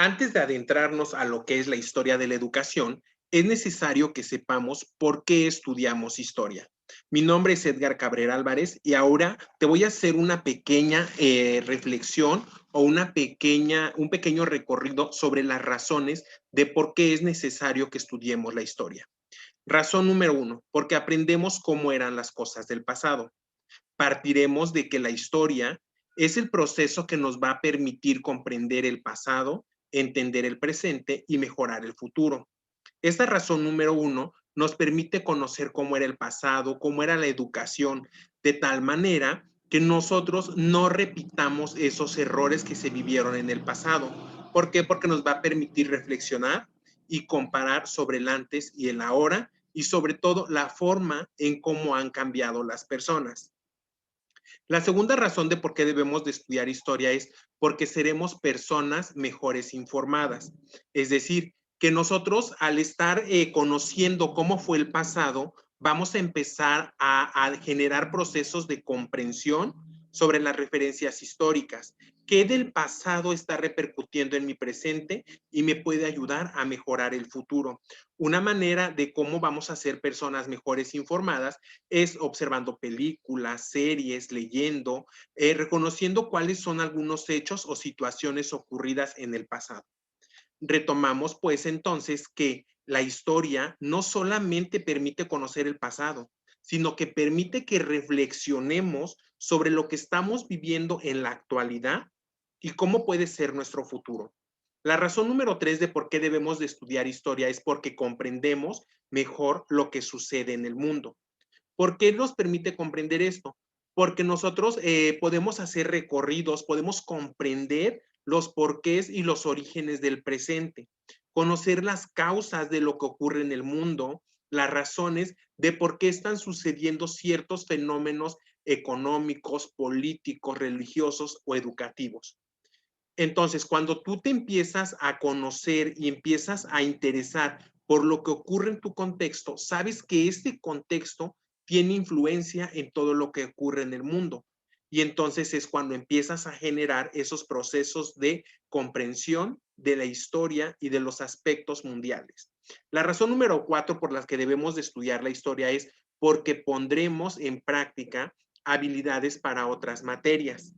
Antes de adentrarnos a lo que es la historia de la educación, es necesario que sepamos por qué estudiamos historia. Mi nombre es Edgar Cabrera Álvarez y ahora te voy a hacer una pequeña reflexión o un pequeño recorrido sobre las razones de por qué es necesario que estudiemos la historia. Razón número uno, porque aprendemos cómo eran las cosas del pasado. Partiremos de que la historia es el proceso que nos va a permitir comprender el pasado, entender el presente y mejorar el futuro. Esta razón número uno nos permite conocer cómo era el pasado, cómo era la educación, de tal manera que nosotros no repitamos esos errores que se vivieron en el pasado. ¿Por qué? Porque nos va a permitir reflexionar y comparar sobre el antes y el ahora y sobre todo la forma en cómo han cambiado las personas. La segunda razón de por qué debemos de estudiar historia es porque seremos personas mejores informadas. Es decir, que nosotros al estar conociendo cómo fue el pasado, vamos a empezar a generar procesos de comprensión sobre las referencias históricas. ¿Qué del pasado está repercutiendo en mi presente y me puede ayudar a mejorar el futuro? Una manera de cómo vamos a ser personas mejores informadas es observando películas, series, leyendo, reconociendo cuáles son algunos hechos o situaciones ocurridas en el pasado. Retomamos pues entonces que la historia no solamente permite conocer el pasado, sino que permite que reflexionemos sobre lo que estamos viviendo en la actualidad y cómo puede ser nuestro futuro. La razón número tres de por qué debemos de estudiar historia es porque comprendemos mejor lo que sucede en el mundo. ¿Por qué nos permite comprender esto? Porque nosotros podemos hacer recorridos, podemos comprender los porqués y los orígenes del presente, conocer las causas de lo que ocurre en el mundo, las razones de por qué están sucediendo ciertos fenómenos económicos, políticos, religiosos o educativos. Entonces, cuando tú te empiezas a conocer y empiezas a interesar por lo que ocurre en tu contexto, sabes que este contexto tiene influencia en todo lo que ocurre en el mundo. Y entonces es cuando empiezas a generar esos procesos de comprensión de la historia y de los aspectos mundiales. La razón número cuatro por la que debemos de estudiar la historia es porque pondremos en práctica habilidades para otras materias.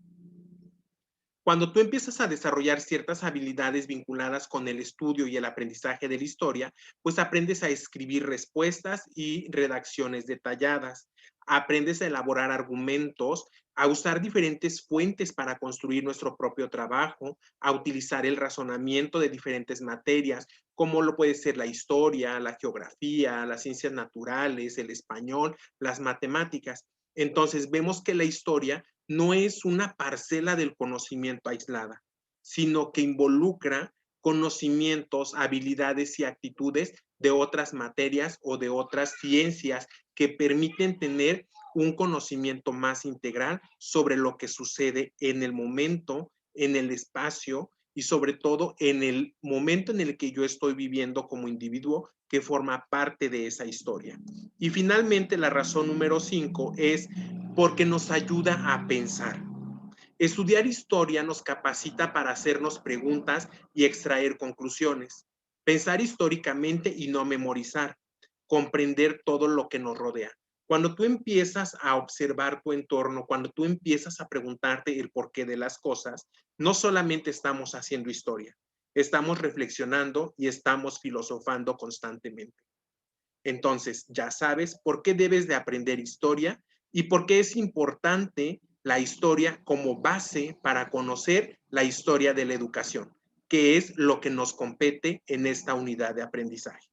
Cuando tú empiezas a desarrollar ciertas habilidades vinculadas con el estudio y el aprendizaje de la historia, pues aprendes a escribir respuestas y redacciones detalladas. Aprendes a elaborar argumentos, a usar diferentes fuentes para construir nuestro propio trabajo, a utilizar el razonamiento de diferentes materias, como lo puede ser la historia, la geografía, las ciencias naturales, el español, las matemáticas. Entonces vemos que la historia no es una parcela del conocimiento aislada, sino que involucra conocimientos, habilidades y actitudes de otras materias o de otras ciencias que permiten tener un conocimiento más integral sobre lo que sucede en el momento, en el espacio y sobre todo en el momento en el que yo estoy viviendo como individuo que forma parte de esa historia. Y finalmente, la razón número 5 es porque nos ayuda a pensar. Estudiar historia nos capacita para hacernos preguntas y extraer conclusiones. Pensar históricamente y no memorizar. Comprender todo lo que nos rodea. Cuando tú empiezas a observar tu entorno, cuando tú empiezas a preguntarte el porqué de las cosas, no solamente estamos haciendo historia, estamos reflexionando y estamos filosofando constantemente. Entonces, ya sabes por qué debes de aprender historia y por qué es importante la historia como base para conocer la historia de la educación, que es lo que nos compete en esta unidad de aprendizaje.